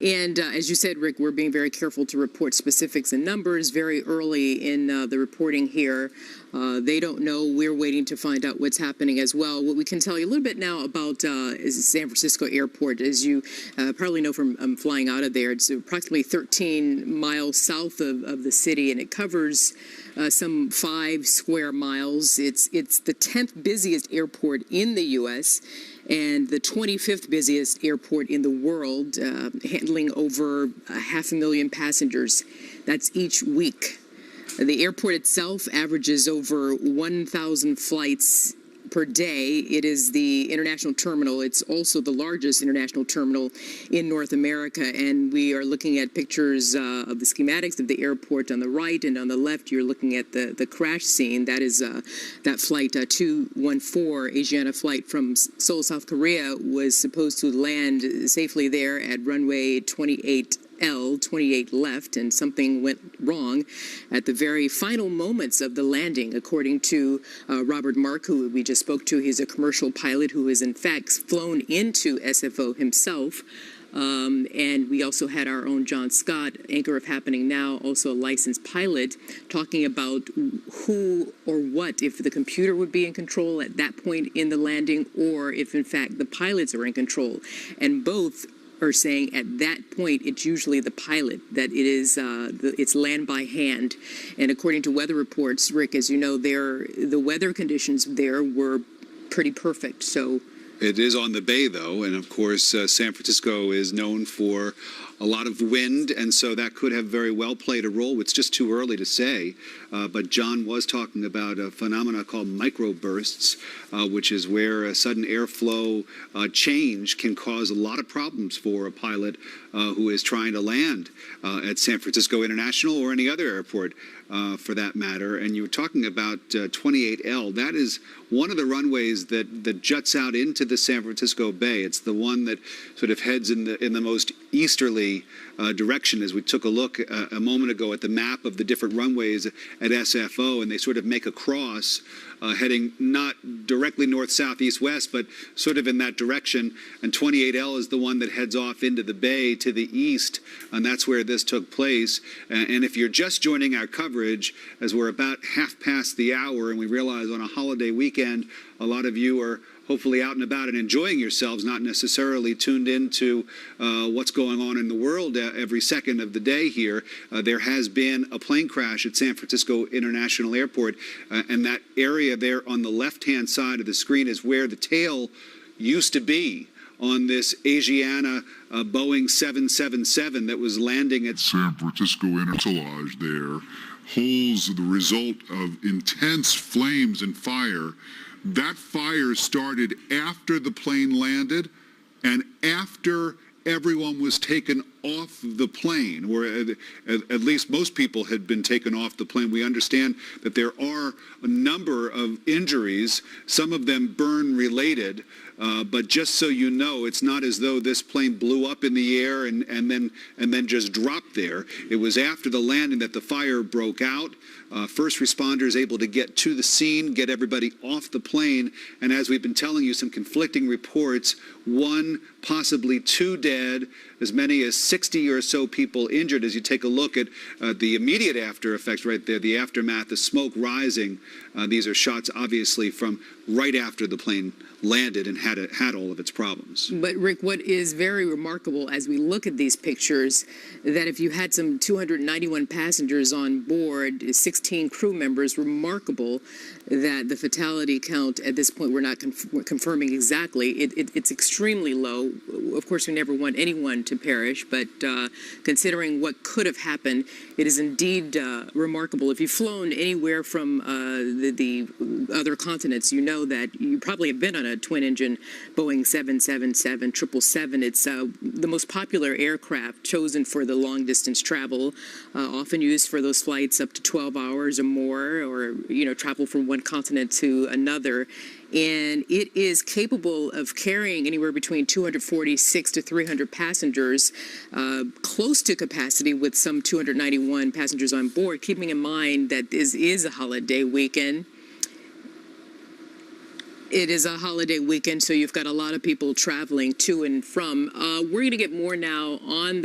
And as you said, Rick, we're being very careful to report specifics and numbers very early in the reporting here. They don't know. We're waiting to find out what's happening as well. What we can tell you a little bit now about is San Francisco Airport. As you probably know from flying out of there, it's approximately 13 miles south of the city, and it covers some 5 square miles. It's the 10th busiest airport in the U.S., and the 25th busiest airport in the world, handling over 500,000 passengers. That's each week. The airport itself averages over 1,000 flights per day. It is the international terminal. It's also the largest international terminal in North America. And we are looking at pictures of the schematics of the airport on the right, and on the left you're looking at the crash scene. That is that flight 214, Asiana flight from Seoul, South Korea, was supposed to land safely there at runway 28 left, and something went wrong at the very final moments of the landing, according to Robert Mark, who we just spoke to. He's a commercial pilot who has in fact flown into SFO himself. And we also had our own John Scott, anchor of Happening Now, also a licensed pilot, talking about who or what, if the computer would be in control at that point in the landing, or if in fact the pilots are in control. And both are saying at that point it's usually the pilot, that it is it's land by hand. And according to weather reports, Rick, as you know, the weather conditions there were pretty perfect. So it is on the bay, though, and of course San Francisco is known for a lot of wind, and so that could have very well played a role. It's just too early to say, but John was talking about a phenomena called microbursts, which is where a sudden airflow change can cause a lot of problems for a pilot who is trying to land at San Francisco International or any other airport for that matter. And you were talking about 28L. That is one of the runways that juts out into the San Francisco Bay. It's the one that sort of heads in the most easterly direction. As we took a look a moment ago at the map of the different runways at SFO, and they sort of make a cross heading not directly north, south, east, west, but sort of in that direction. And 28L is the one that heads off into the bay to the east, and that's where this took place. And if you're just joining our coverage, as we're about half past the hour, and we realize on a holiday weekend, a lot of you are hopefully out and about and enjoying yourselves, not necessarily tuned into what's going on in the world every second of the day here. There has been a plane crash at San Francisco International Airport, and that area there on the left-hand side of the screen is where the tail used to be on this Asiana Boeing 777 that was landing at San Francisco International there. Holes the result of intense flames and fire. That fire started after the plane landed and after everyone was taken off the plane, or at least most people had been taken off the plane. We understand that there are a number of injuries, some of them burn related, but just so you know, it's not as though this plane blew up in the air and then just dropped there. It was after the landing that the fire broke out. First responders able to get to the scene, get everybody off the plane, and as we've been telling you, some conflicting reports, 1, possibly 2 dead, as many as 60 or so people injured. As you take a look at the immediate after effects right there, the aftermath, the smoke rising. These are shots obviously from right after the plane landed and had all of its problems. But Rick, what is very remarkable as we look at these pictures, that if you had some 291 passengers on board, 16 crew members, remarkable that the fatality count at this point, we're not confirming exactly. It's extremely low. Of course, we never want anyone to perish, but considering what could have happened, it is indeed remarkable. If you've flown anywhere from the other continents, you know that you probably have been on a twin-engine Boeing 777, 777. It's the most popular aircraft chosen for the long-distance travel, often used for those flights up to 12 hours or more, or travel from one continent to another. And it is capable of carrying anywhere between 246 to 300 passengers, close to capacity with some 291 passengers on board, keeping in mind that this is a holiday weekend. It is a holiday weekend, so you've got a lot of people traveling to and from. We're going to get more now on the